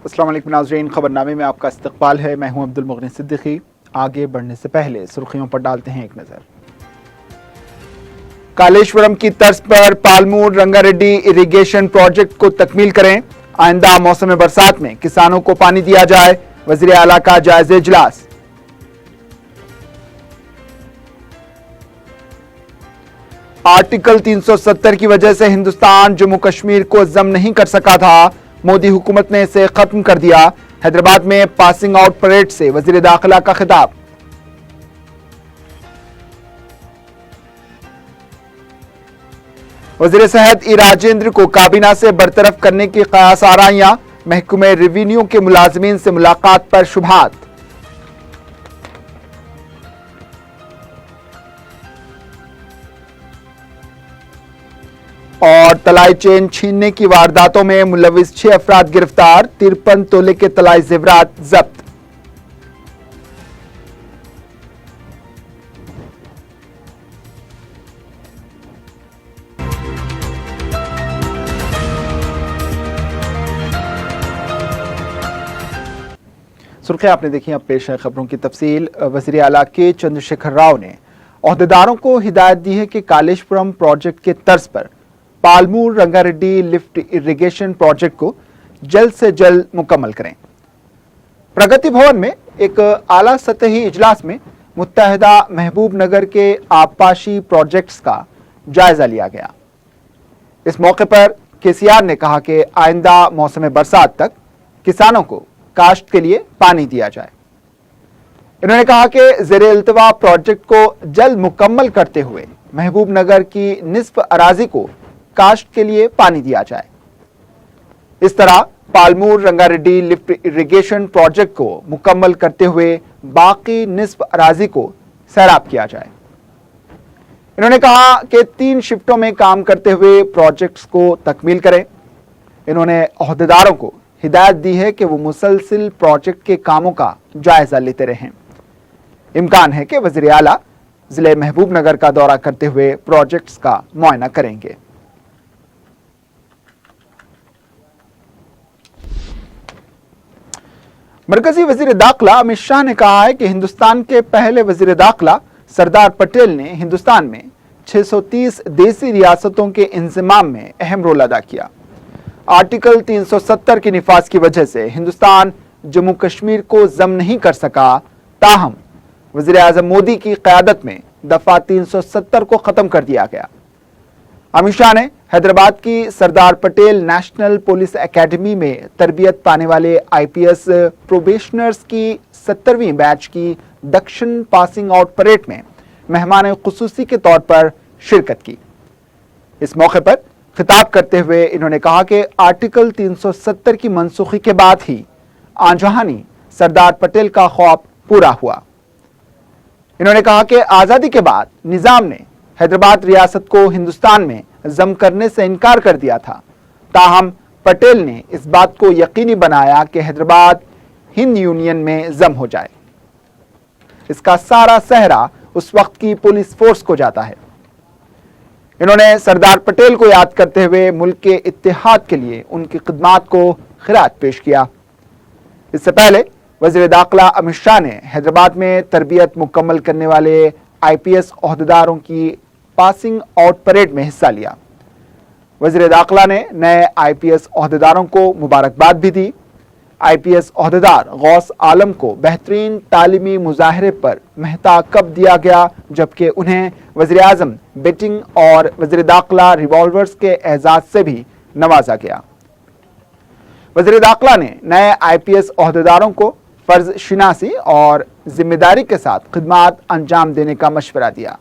السلام علیکم ناظرین، خبر نامے میں آپ کا استقبال ہے۔ میں ہوں عبد المغنی صدیقی۔ آگے بڑھنے سے پہلے سرخیوں پر ڈالتے ہیں ایک نظر۔ کالیشورم کی طرز پر پالمور رنگا ریڈی اریگیشن پروجیکٹ کو تکمیل کریں، آئندہ موسم برسات میں کسانوں کو پانی دیا جائے، وزیر اعلیٰ کا جائزہ اجلاس۔ آرٹیکل 370 کی وجہ سے ہندوستان جموں کشمیر کو ضم نہیں کر سکا تھا، مودی حکومت نے اسے ختم کر دیا۔ حیدرآباد میں پاسنگ آؤٹ پریڈ سے وزیر داخلہ کا خطاب۔ وزیر صحت ای راجندر کو کابینہ سے برطرف کرنے کی قیاس آرائیاں، محکمہ ریونیو کے ملازمین سے ملاقات پر شبہات۔ اور طلائی چین چھیننے کی وارداتوں میں ملوث 6 افراد گرفتار، 53 تولے کے طلائی زیورات ضبط۔ سرخیاں آپ نے دیکھی، اب پیش ہے خبروں کی تفصیل۔ وزیر اعلیٰ کے چندر شیکھر راؤ نے عہدیداروں کو ہدایت دی ہے کہ کالیشورم پروجیکٹ کے طرز پر Palamuru Ranga Reddy lift irrigation project کو جلد سے جلد مکمل کریں۔ پرگتی بھون میں ایک اعلیٰ سطحی اجلاس میں متحدہ محبوب نگر کے آبپاشی پروجیکٹس کا جائزہ لیا گیا۔ اس موقع پر KCR نے کہا کہ آئندہ موسم برسات تک کسانوں کو کاشت کے لیے پانی دیا جائے۔ انہوں نے کہا کہ زیر التوا پروجیکٹ کو جلد مکمل کرتے ہوئے محبوب نگر کی نصف اراضی کو کاشت کے لیے پانی دیا جائے۔ اس طرح Palamuru Ranga Reddy lift irrigation project کو مکمل کرتے ہوئے باقی نصف اراضی کو سیراب کیا جائے۔ انہوں نے کہا کہ 3 شفٹوں میں کام کرتے ہوئے پروجیکٹس کو تکمیل کریں۔ انہوں نے عہدیداروں کو ہدایت دی ہے کہ وہ مسلسل پروجیکٹ کے کاموں کا جائزہ لیتے رہیں۔ امکان ہے کہ وزیر اعلیٰ ضلع محبوب نگر کا دورہ کرتے ہوئے پروجیکٹس کا معائنہ کریں گے۔ مرکزی وزیر داخلہ امت شاہ نے کہا ہے کہ ہندوستان کے پہلے وزیر داخلہ سردار پٹیل نے ہندوستان میں 630 دیسی ریاستوں کے انضمام میں اہم رول ادا کیا۔ آرٹیکل 370 کے نفاذ کی وجہ سے ہندوستان جموں کشمیر کو ضم نہیں کر سکا، تاہم وزیر اعظم مودی کی قیادت میں دفعہ 370 کو ختم کر دیا گیا۔ امت شاہ نے حیدرآباد کی Sardar Patel national police academy میں تربیت پانے والے IPS پروبیشنرز کی 70ویں بیچ کی دکشن پاسنگ آؤٹ پریڈ میں مہمان خصوصی کے طور پر شرکت کی۔ اس موقع پر خطاب کرتے ہوئے انہوں نے کہا کہ آرٹیکل 370 کی منسوخی کے بعد ہی آن جہانی سردار پٹیل کا خواب پورا ہوا۔ انہوں نے کہا کہ آزادی کے بعد نظام نے حیدرآباد ریاست کو ہندوستان میں ضم کرنے سے انکار کر دیا تھا، تاہم پٹیل نے اس بات کو یقینی بنایا کہ حیدرآباد ہند یونین میں ضم ہو جائے۔ اس کا سارا سہرا اس وقت کی پولیس فورس کو جاتا ہے۔ انہوں نے سردار پٹیل کو یاد کرتے ہوئے ملک کے اتحاد کے لیے ان کی خدمات کو خراج پیش کیا۔ اس سے پہلے وزیر داخلہ امت شاہ نے حیدرآباد میں تربیت مکمل کرنے والے IPS عہدیداروں کی پاسنگ آؤٹ پریڈ میں حصہ لیا۔ وزیر داخلہ نے نئے IPS عہدیداروں کو مبارکباد بھی دی۔ IPS عہدیدار غوث عالم کو بہترین تعلیمی مظاہرے پر محتاکب دیا گیا، جبکہ انہیں وزیر اعظم بیٹنگ اور وزیر داخلہ ریوالورز کے اعزاز سے بھی نوازا گیا۔ وزیر داخلہ نے نئے IPS عہدیداروں کو فرض شناسی اور ذمہ داری کے ساتھ خدمات انجام دینے کا مشورہ دیا۔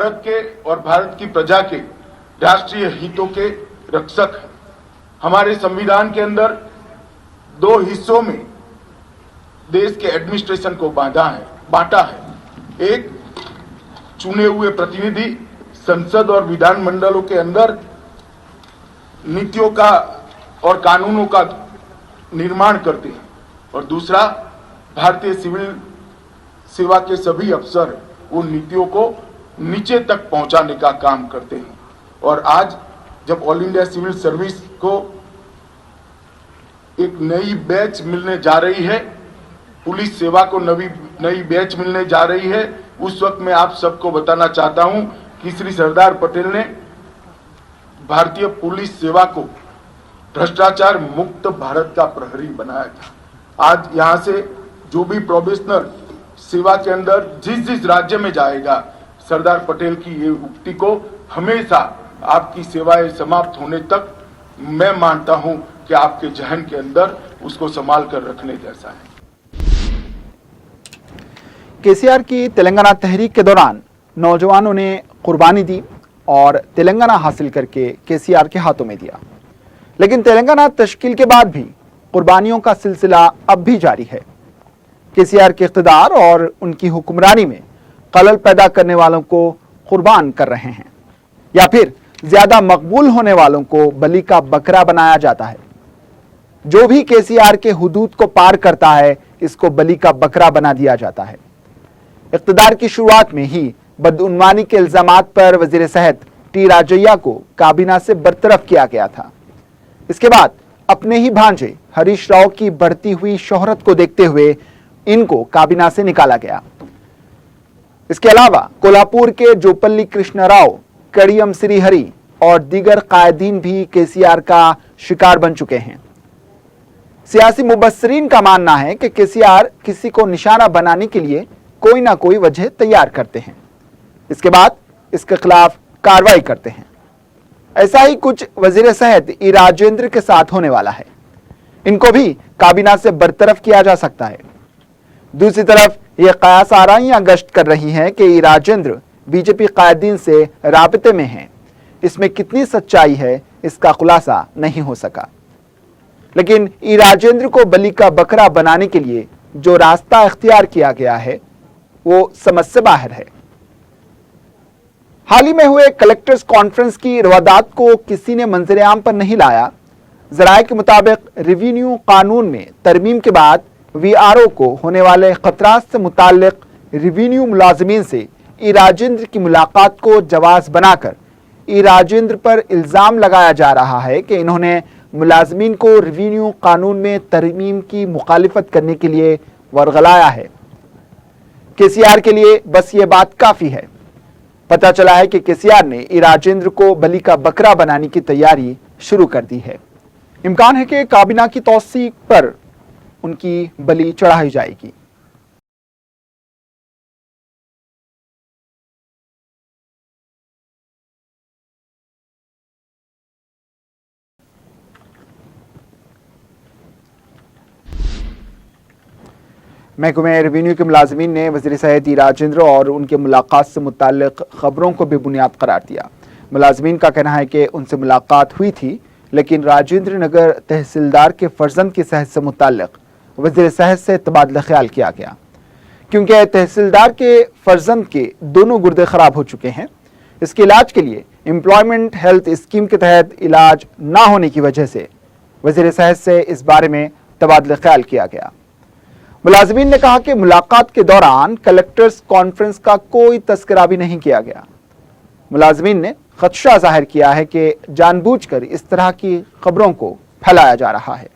भारत के और भारत की प्रजा के राष्ट्रीय हितों के रक्षक हैं। हमारे संविधान के अंदर 2 हिस्सों में देश के एडमिनिस्ट्रेशन को बांटा है। एक चुने हुए प्रतिनिधि संसद और विधान मंडलों के अंदर नीतियों का और कानूनों का निर्माण करते हैं, और दूसरा भारतीय सिविल सेवा के सभी अफसर उन नीतियों को नीचे तक पहुंचाने का काम करते हैं। और आज जब ऑल इंडिया सिविल सर्विस को एक नई बैच मिलने जा रही है, पुलिस सेवा को नई बैच मिलने जा रही है, उस वक्त मैं आप सबको बताना चाहता हूं कि श्री सरदार पटेल ने भारतीय पुलिस सेवा को भ्रष्टाचार मुक्त भारत का प्रहरी बनाया था। आज यहां से जो भी प्रोबेशनर सेवा के अंदर जिस राज्य में जाएगा, सरदार पटेल की ये उक्ति को हमेशा आपकी सेवाएं समाप्त होने तक मैं मानता हूं कि आपके जहन के अंदर उसको संभाल कर रखने जैसा है। केसीआर की तेलंगाना तहरीक के दौरान नौजवानों ने कुर्बानी दी और तेलंगाना हासिल करके केसीआर के हाथों में दिया, लेकिन तेलंगाना तश्कील के बाद भी कुर्बानियों का सिलसिला अब भी जारी है। केसीआर के इख्तिदार और उनकी हुक्मरानी में खलल पैदा करने वालों को कुर्बान कर रहे हैं, या फिर ज्यादा मकबूल होने वालों को बलि का बकरा बनाया जाता है। जो भी केसीआर के हुदूद को पार करता है, इसको बलि का बकरा बना दिया जाता है। इख्तिदार की शुरुआत में ही बदउनवानी के इल्जामात पर वजीर सेहत टी राजैया को काबीना से बरतरफ किया गया था। इसके बाद अपने ही भांजे हरीश राव की बढ़ती हुई शोहरत को देखते हुए इनको काबीना से निकाला गया। इसके अलावा कोल्हापुर के जोपल्ली कृष्ण राव, कड़ियम श्रीहरि और दीगर कायदीन भी केसीआर का शिकार बन चुके हैं। सियासी मुबस्सरीन का मानना है कि केसीआर किसी को निशाना बनाने के लिए कोई ना कोई वजह तैयार करते हैं, इसके बाद इसके खिलाफ कार्रवाई करते हैं। ऐसा ही कुछ वजीर सेहत ई राजेंद्र के साथ होने वाला है। इनको भी काबीना से बरतरफ किया जा सकता है। दूसरी तरफ ये कयास आराइयां गश्त कर रही हैं कि ई राजेंद्र बीजेपी कायदीन से राबते में हैं। इसमें कितनी सच्चाई है, इसका खुलासा नहीं हो सका, लेकिन ई राजेंद्र को बलि का बकरा बनाने के लिए जो रास्ता इख्तियार किया गया है वो समझ से बाहर है। हाल ही में हुए कलेक्टर्स कॉन्फ्रेंस की रवादात को किसी ने मंजर आम पर नहीं लाया। जराये के मुताबिक रेवेन्यू कानून में तरमीम के बाद वीआरओ को होने वाले खतरात से मुताल्लिक रेवेन्यू मुलाजमीन से ई राजेंद्र की मुलाकात को जवाज बनाकर ई राजेंद्र पर इल्जाम लगाया जा रहा है कि इन्होंने मुलाजमीन को रेवेन्यू कानून में तरमीम की मुखालिफत करने के लिए वर्गलाया है। केसीआर के लिए बस ये बात काफी है। पता चला है कि केसीआर ने ई राजेंद्र को बलि का बकरा बनाने की तैयारी शुरू कर दी है। इम्कान है कि काबीना की तौसीक पर उनकी बलि चढ़ाई जाएगी। महकमे रेवेन्यू के मुलाजमीन ने वज़ीर सेहत ई राजेंद्र और उनके मुलाकात से मुताल्लिक खबरों को बेबुनियाद करार दिया। मुलाजमीन का कहना है कि उनसे मुलाकात हुई थी, लेकिन राजेंद्र नगर तहसीलदार के फर्जंद की सेहत से मुताल्लिक वज़ीर सेहत से तबादला ख्याल किया गया, क्योंकि तहसीलदार के फर्जंद के दोनों गुर्दे खराब हो चुके हैं। इसके इलाज के लिए एम्प्लॉयमेंट हेल्थ स्कीम के तहत इलाज ना होने की वजह से वज़ीर सेहत से इस बारे में तबादला ख्याल किया गया। मुलाजमीन ने कहा कि मुलाकात के दौरान कलेक्टर्स कॉन्फ्रेंस का कोई तस्करा भी नहीं किया गया। मुलाजमीन ने खदशा जाहिर किया है कि जानबूझकर इस तरह की खबरों को फैलाया जा रहा है।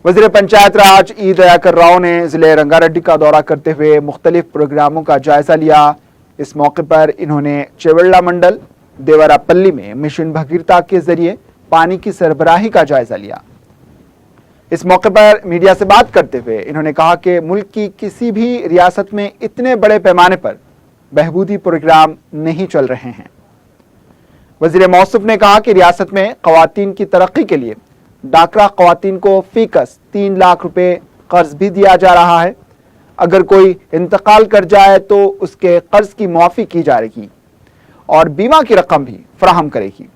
वज़ीर पंचायत राज ई दयाकर राव ने जिले रंगारेड्डी का दौरा करते हुए मुख्तलिफ प्रोग्रामों का जायजा लिया। इस मौके पर इन्होंने चेवल्ला मंडल देवरापल्ली में मिशन भगीरथा के जरिए पानी की सरबराही का जायजा लिया। इस मौके पर मीडिया से बात करते हुए इन्होंने कहा कि मुल्क की किसी भी रियासत में इतने बड़े पैमाने पर बहबूदी प्रोग्राम नहीं चल रहे हैं। वज़ीर मौसूफ ने कहा कि रियासत में ख़वातीन की तरक्की के लिए डाकरा ख़वातीन को फीकस 3 लाख रुपए कर्ज भी दिया जा रहा है। अगर कोई इंतकाल कर जाए तो उसके कर्ज की मुआफी की जाएगी और बीमा की रकम भी फराहम करेगी।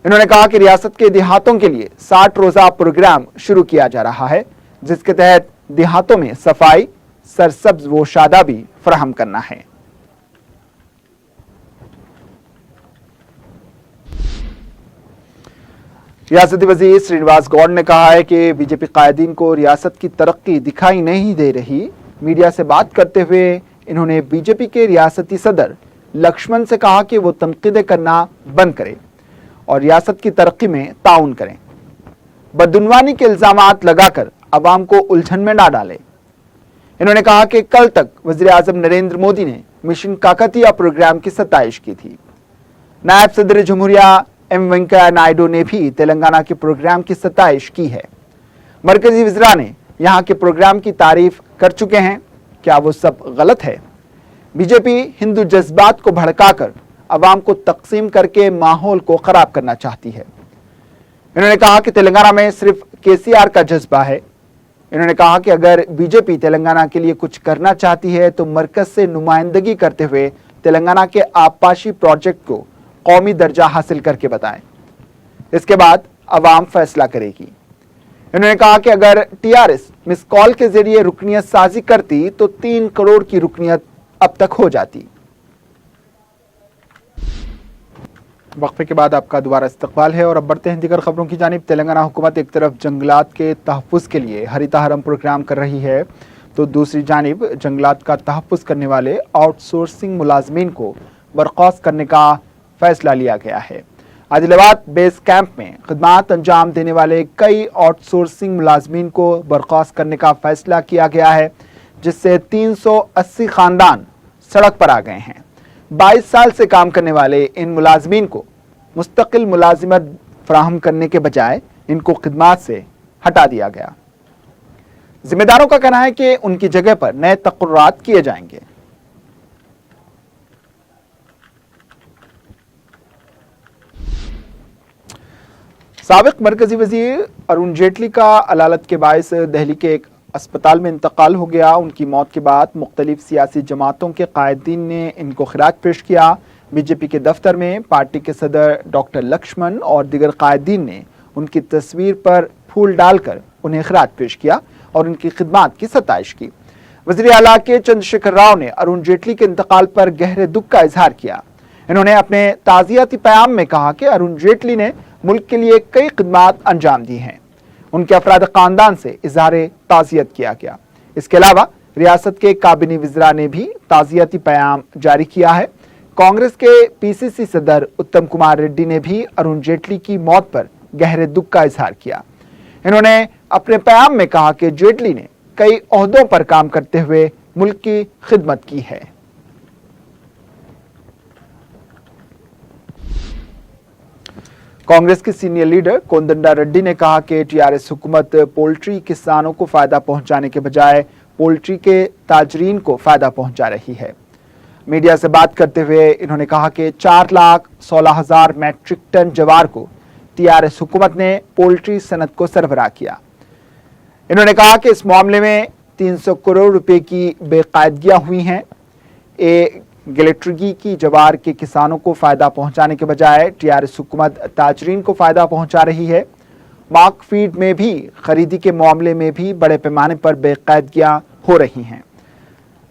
इन्होंने कहा कि रियासत के देहातों के लिए 60 रोजा प्रोग्राम शुरू किया जा रहा है, जिसके तहत देहातों में सफाई, सरसब्ज व शादाबी फराहम करना है। रियासती वजीर श्रीनिवास गौड़ ने कहा है कि बीजेपी कायदीन को रियासत की तरक्की दिखाई नहीं दे रही। मीडिया से बात करते हुए इन्होंने बीजेपी के रियासती सदर लक्ष्मण से कहा कि वो तनकीदें करना बंद करें और रियासत की तरक्की में ताउन करें। बदउनवानी के इल्जामात लगाकर अवाम को उलझन में ना डालें। इन्होंने कहा कि कल तक वजीर आजम नरेंद्र मोदी ने मिशन काकतिया प्रोग्राम की सताइश की थी। नायब सदर जमहूरिया एम वेंकैया नायडू ने भी तेलंगाना के प्रोग्राम की सताइश की है। मरकजी वज़रा ने यहाँ के प्रोग्राम की तारीफ कर चुके हैं। क्या वो सब गलत है? बीजेपी हिंदू जज्बात को भड़काकर अवाम को तकसीम करके माहौल को खराब करना चाहती है। इन्होंने कहा कि तेलंगाना में सिर्फ केसीआर का जज्बा है। इन्होंने कहा कि अगर बीजेपी तेलंगाना के लिए कुछ करना चाहती है तो मरकज से नुमाइंदगी करते हुए तेलंगाना के आबपाशी प्रोजेक्ट को कौमी दर्जा हासिल करके बताएं। इसके बाद अवाम फैसला करेगी। इन्होंने कहा कि अगर टीआरएस मिस कॉल के जरिए रुकनियत साजी करती तो 3 करोड़ की रुकनियत अब तक हो जाती। वक्फे के बाद आपका दोबारा इस्तकबाल है और अब बढ़ते हैं दीगर खबरों की जानिब। तेलंगाना हुकूमत एक तरफ जंगलात के तहफ़्फ़ुज़ के लिए हरितहारम प्रोग्राम कर रही है तो दूसरी जानिब जंगलात का तहफ़्फ़ुज़ करने वाले आउटसोर्सिंग मुलाजमीन को बर्खास्त करने का फैसला लिया गया है। आदिलाबाद बेस कैंप में खिदमात अंजाम देने वाले कई आउटसोर्सिंग मुलाजमीन को बर्खास्त करने का फैसला किया गया है, जिससे 380 खानदान सड़क पर आ गए हैं। 22 साल से काम करने वाले इन मुलाजमीन को मुस्तकिल मुलाजिमत फराहम करने के बजाय इनको खिदमात से हटा दिया गया। जिम्मेदारों का कहना है कि उनकी जगह पर नए तक़र्रुरात किए जाएंगे। साबिक मरकजी वजीर अरुण जेटली का अलालत के बायस दिल्ली के एक अस्पताल में इंतकाल हो गया। उनकी मौत के बाद मुख्तलिफ सियासी जमातों के कायदीन ने इनको खिराज पेश किया। बीजेपी के दफ्तर में पार्टी के सदर डॉक्टर लक्ष्मण और दीगर कायदीन ने उनकी तस्वीर पर फूल डालकर उन्हें खिराज पेश किया और उनकी खिदमात की सताइश की। वज़ीर आला के चंद्रशेखर राव ने अरुण जेटली के इंतकाल पर गहरे दुख का इजहार किया। इन्होंने अपने ताज़ियती प्याम में कहा कि अरुण जेटली ने मुल्क के लिए कई खिदमात अंजाम दी हैं। उनके अफराद खानदान से इजहार ताज़ियत किया गया। इसके अलावा रियासत के काबिनी वज़रा ने भी ताज़ियती प्याम जारी किया है। कांग्रेस के पीसीसी सदर उत्तम कुमार रेड्डी ने भी अरुण जेटली की मौत पर गहरे दुख का इजहार किया। इन्होंने अपने प्याम में कहा कि जेटली ने कई ओहदों पर काम करते हुए मुल्क की खिदमत की है। कांग्रेस की सीनियर लीडर कोदंडा रेड्डी ने कहा कि टीआरएस हुकूमत पोल्ट्री किसानों को फायदा पहुंचाने के बजाय पोल्ट्री के ताजरीन को फायदा पहुंचा रही है। मीडिया से बात करते हुए इन्होंने कहा कि 4,16,000 मैट्रिक टन जवार को टीआरएस हुकूमत ने पोल्ट्री सनत को सरबराह किया। इन्होंने कहा कि इस मामले में 300 करोड़ रुपए की बेकायदगियां हुई हैं। गिलेट्रगी की जवार के किसानों को फायदा पहुंचाने के बजाय टीआरएस हुकूमत ताजरीन को फायदा पहुंचा रही है। मार्क फीड में भी खरीदी के मामले में भी बड़े पैमाने पर बेकायदगियां हो रही हैं,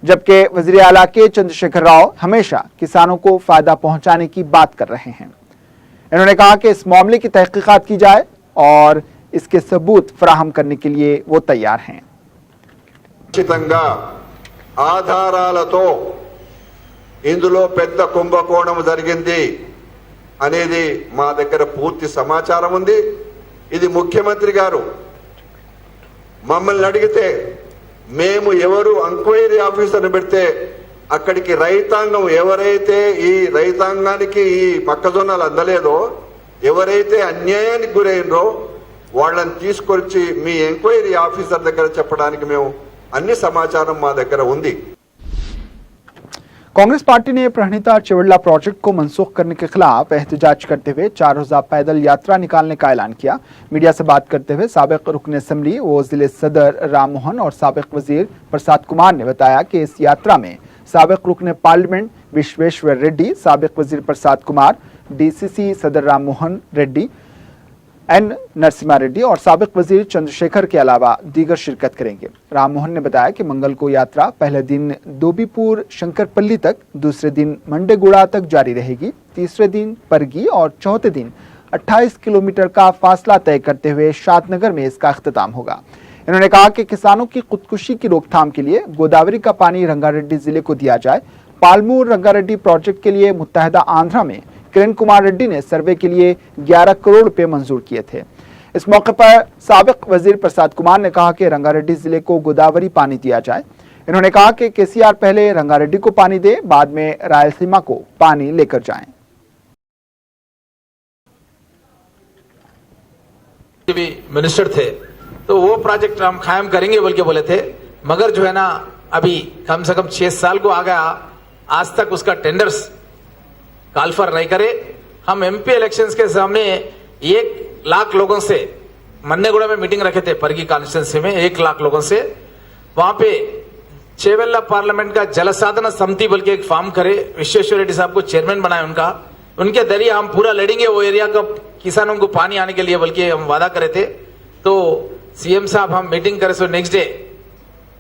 जबकि वज़ीर आला के चंद्रशेखर राव हमेशा किसानों को फायदा पहुंचाने की बात कर रहे हैं। इन्होंने कहा कि इस मामले की तहकीकात की जाए और इसके सबूत फराहम करने के लिए वो तैयार हैं। ఆధారాలతో ఇందులో పెద్ద కుంభకోణం జరిగింది అనేది మా దగ్గర పూర్తి సమాచారం ఉంది. ఇది ముఖ్యమంత్రి గారు మమ్మల్ని అడిగితే మేము ఎవరు ఎంక్వైరీ ఆఫీసర్ని పెడితే అక్కడికి రైతాంగం ఎవరైతే ఈ రైతాంగానికి ఈ మొక్కజొన్నలు అందలేదో ఎవరైతే అన్యాయానికి గురైనరో వాళ్ళని తీసుకొచ్చి మీ ఎంక్వైరీ ఆఫీసర్ దగ్గర చెప్పడానికి మేము అన్ని సమాచారం మా దగ్గర ఉంది. कांग्रेस पार्टी ने प्रणहिता चिवड़ला प्रोजेक्ट को मनसूख करने के खिलाफ एहतजाज करते हुए 4 रोजा पैदल यात्रा निकालने का ऐलान किया। मीडिया से बात करते हुए साबिक रुकन असेंबली व जिले सदर राम मोहन और साबिक वजीर प्रसाद कुमार ने बताया कि इस यात्रा में साबिक रुकन पार्लियामेंट विश्वेश्वर रेड्डी, साबिक वजीर प्रसाद कुमार, डीसीसी सदर राम मोहन रेड्डी, एन नरसिम्हा रेड्डी और साबिक वजीर चंद्रशेखर के अलावा दीगर शिरकत करेंगे। राम मोहन ने बताया कि मंगल को यात्रा पहले दिन दोबीपुर शंकरपल्ली तक, दूसरे दिन मंडेगुड़ा तक जारी रहेगी, तीसरे दिन परगी और चौथे दिन 28 किलोमीटर का फासला तय करते हुए शादनगर में इसका अख्तिताम होगा। इन्होंने कहा कि किसानों की खुदकुशी की रोकथाम के लिए गोदावरी का पानी रंगारेड्डी जिले को दिया जाए। पालमूर रंगारेड्डी प्रोजेक्ट के लिए मुत्तहदा आंध्रा में किरण कुमार रेड्डी ने सर्वे के लिए 11 करोड़ रुपए मंजूर किए थे। इस मौके पर साबिक वजीर प्रसाद कुमार ने कहा कि रंगारेड्डी जिले को गोदावरी पानी दिया जाए। इन्होंने कहा कि केसीआर पहले रंगारेड्डी को पानी दे, बाद में रायलसीमा को पानी लेकर जाएं। मिनिस्टर थे तो वो प्रोजेक्ट हम कायम करेंगे बोल के बोले थे, मगर जो है ना अभी कम से कम 6 साल को आ गया, आज तक उसका टेंडर्स कॉल फॉर नहीं करे। हम एमपी इलेक्शंस के सामने 1 लाख लोगों से मन्नेगुड़ा में मीटिंग रखे थे, परगी कॉन्स्टिट्यूंसी में 1 लाख लोगों से। वहां पे चेवेल्ला पार्लियामेंट का जल साधना समिति बोल के एक फॉर्म करे, विश्वेश्वर रेड्डी साहब को चेयरमैन बनाए उनके जरिए हम पूरा लड़ेंगे वो एरिया का किसानों को पानी आने के लिए बोल के हम वादा करे थे। तो सीएम साहब हम मीटिंग करे, so next day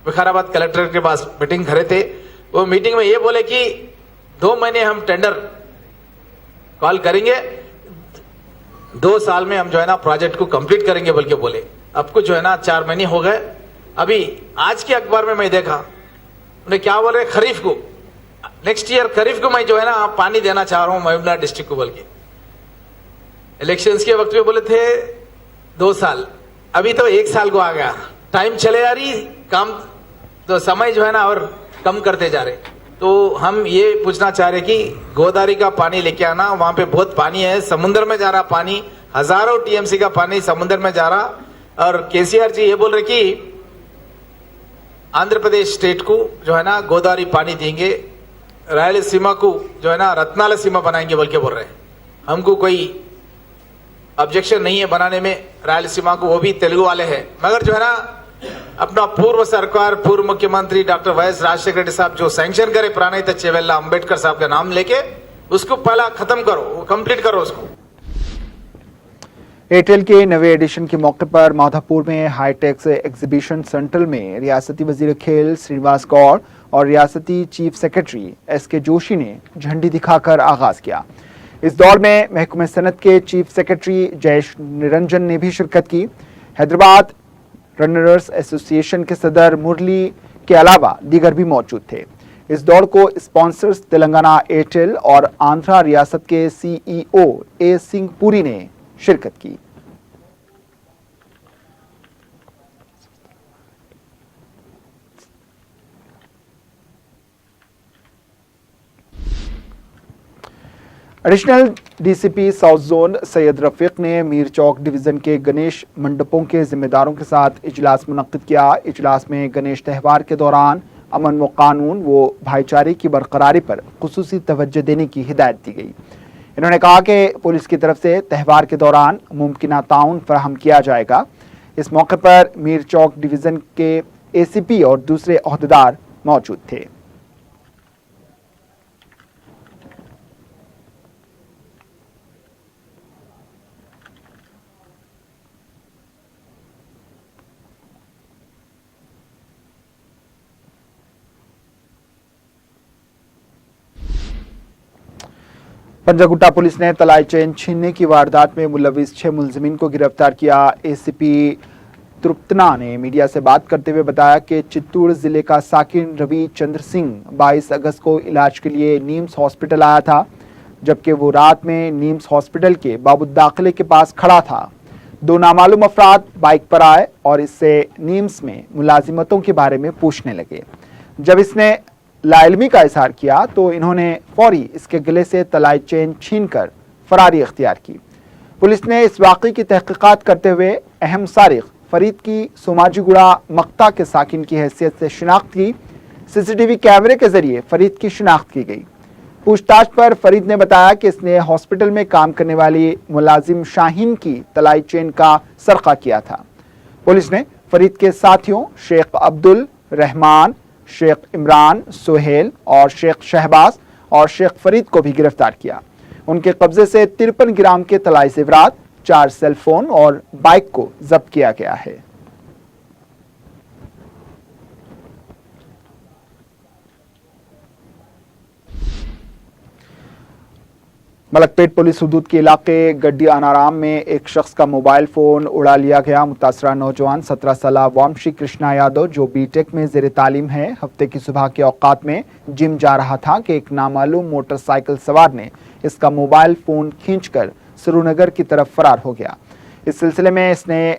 Vikarabad collector के पास मीटिंग करे थे। वो मीटिंग में ये बोले कि 2 महीने हम टेंडर कॉल करेंगे, 2 साल में हम जो है ना प्रोजेक्ट को कंप्लीट करेंगे बोल के बोले। अब कुछ जो है ना 4 महीने हो गए। अभी आज के अखबार में मैं देखा उन्हें क्या बोल रहे, खरीफ को नेक्स्ट ईयर खरीफ को मैं जो है ना पानी देना चाह रहा हूं महबूबनगर डिस्ट्रिक्ट को बोल के। इलेक्शंस के वक्त में बोले थे 2 साल, अभी तो 1 साल को आ गया। टाइम चले जा रही, काम तो समय जो है ना और कम करते जा रहे। तो हम ये पूछना चाह रहे कि गोदावरी का पानी लेके आना, वहां पे बहुत पानी है, समुद्र में जा रहा पानी, हजारों टीएमसी का पानी समुद्र में जा रहा। और केसीआर जी ये बोल रहे कि आंध्र प्रदेश स्टेट को जो है ना गोदावरी पानी देंगे, रायलसीमा को जो है ना रत्नाल सीमा बनाएंगे बोल के बोल रहे हैं। हमको कोई ऑब्जेक्शन नहीं है बनाने में रायलसीमा को, वो भी तेलुगु वाले हैं। मगर जो है ना अपना पूर्व सरकार, पूर्व मुख्यमंत्री डॉक्टर वाईएस राजशेखर रेड्डी साहब जो सैंक्शन करे प्रणहिता चिवड़ला अंबेडकर साहब का नाम लेके, उसको पहला खत्म करो, कंप्लीट करो उसको। एयरटेल के नवे एडिशन के मौके पर माधवपुर में हाईटेक्स एग्जीबिशन सेंटर में रियासती वजीर खेल श्रीनिवास गौड़ और रियासती चीफ सेक्रेटरी एसके जोशी ने झंडी दिखाकर आगाज किया। इस दौड़ में महकमे सनत के चीफ सेक्रेटरी जयेश निरंजन ने भी शिरकत की। हैदराबाद रनर्स एसोसिएशन के सदर मुरली के अलावा दीगर भी मौजूद थे। इस दौड़ को स्पॉन्सर्स तेलंगाना एयरटेल और आंध्रा रियासत के सीईओ ए सिंह पुरी ने शिरकत की। Additional DCP south zone Syed Rafiq ने मीर चौक डिवीजन के गणेश मंडपों के जिम्मेदारों के साथ इजलास मुनक्किद किया। इजलास में गणेश त्यौहार के दौरान अमन व कानून व भाईचारे की बरकरारी पर खुसूसी तवज्जो देने की हिदायत दी गई। इन्होंने कहा कि पुलिस की तरफ से त्यौहार के दौरान मुमकिना ताउन फराहम किया जाएगा। इस मौके पर मीर चौक डिवीजन के एसीपी और दूसरे ओहदेदार मौजूद थे। पंजागुट्टा पुलिस ने तलाई चेन छीनने की वारदात में मुलविस 6 मुलजिमीन को गिरफ्तार किया। एसीपी तृप्तना ने मीडिया से बात करते हुए बताया कि चित्तौड़ जिले का साकिन रवि चंद्र सिंह 22 अगस्त को इलाज के लिए नीम्स हॉस्पिटल आया था, जबकि वो रात में नीम्स हॉस्पिटल के बाबूद दाखिले के पास खड़ा था। 2 नामालूम अफराद बाइक पर आए और इससे नीम्स में मुलाजिमतों के बारे में पूछने लगे। जब इसने लाइलमी का इजहार किया तो इन्होंने फौरी इसके गले से तलाई चेन छीनकर फरारी इख्तियार की। पुलिस ने इस वाक़े की तहकीकात करते हुए अहम सारिक फरीद की सोमाजीगुड़ा मक्ता के साकिन की हैसियत से शिनाख्त की। सीसीटीवी कैमरे के जरिए फरीद की शिनाख्त की गई। पूछताछ पर फरीद ने बताया कि इसने हॉस्पिटल में काम करने वाली मुलाजिम शाहीन की तलाई चेन का सरका किया था। पुलिस ने फरीद के साथियों शेख अब्दुल रहमान, शेख इमरान, सुहेल और शेख शहबाज और शेख फरीद को भी गिरफ्तार किया। उनके कब्जे से 53 ग्राम के तलाई जेवरात, 4 सेल फोन और बाइक को जब्त किया गया है। मलकपेट पुलिस हुदूद के इलाके गड्डी अनाराम में एक शख्स का मोबाइल फोन उड़ा लिया गया। मुतासरा नौजवान 17 साला वामशी कृष्णा यादव जो बीटेक में ज़ेर तालीम है, हफ्ते की सुबह के औकात में जिम जा रहा था कि एक नामालूम मोटरसाइकिल सवार ने इसका मोबाइल फोन खींचकर सुरुनगर की तरफ फरार हो गया। इस सिलसिले में इसने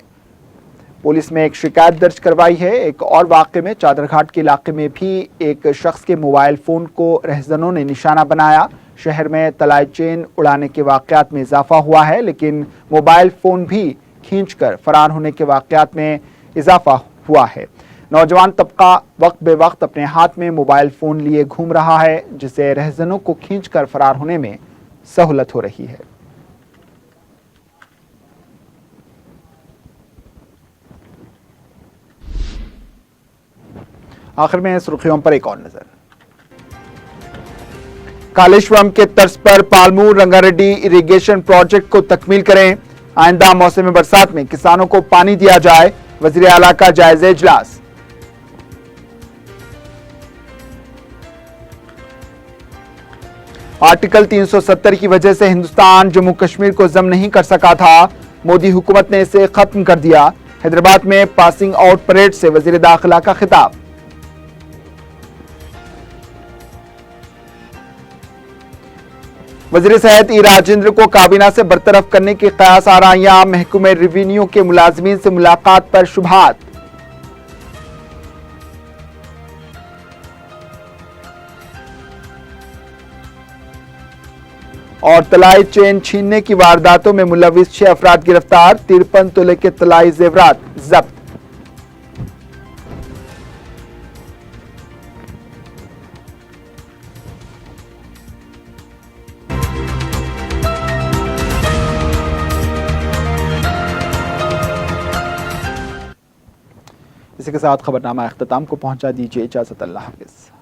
पुलिस में एक शिकायत दर्ज करवाई है। एक और वाक़े में चादरघाट के इलाके में भी एक शख्स के मोबाइल फोन को रहज़नों ने निशाना बनाया। शहर में तलाई चेन उड़ाने के वाक़यात में इजाफा हुआ है, लेकिन मोबाइल फोन भी खींचकर फरार होने के वाक़यात में इजाफा हुआ है। नौजवान तबका वक्त बे वक्त अपने हाथ में मोबाइल फोन लिए घूम रहा है, जिससे रहज़नों को खींचकर फरार होने में सहूलत हो रही है। आखिर में सुर्खियों पर एक और नजर। कालेश्वरम के तर्ज पर पालमूर रंगारेड्डी इरिगेशन प्रोजेक्ट को तकमील करें। आइंदा मौसम बरसात में किसानों को पानी दिया जाए। वज़ीर आला का जायजा इजलास। आर्टिकल 370 की वजह से हिंदुस्तान जम्मू कश्मीर को जम नहीं कर सका था। मोदी हुकूमत ने इसे खत्म कर दिया। हैदराबाद में पासिंग आउट परेड से वज़ीर दाखिला का खिताब। वज़ीर सेहत ई राजेंद्र को काबीना से बरतरफ करने की कयास आराइयां। महकमे रेवेन्यू के मुलाजमीन से मुलाकात पर शुबहात। और तलाई चेन छीनने की वारदातों में मुलविस 6 अफराद गिरफ्तार। 53 तोले के तलाई जेवरात जब्त। इसी के साथ खबरनामा इख्तिताम को पहुंचा दीजिए। इजाजत, अल्लाह हाफिज।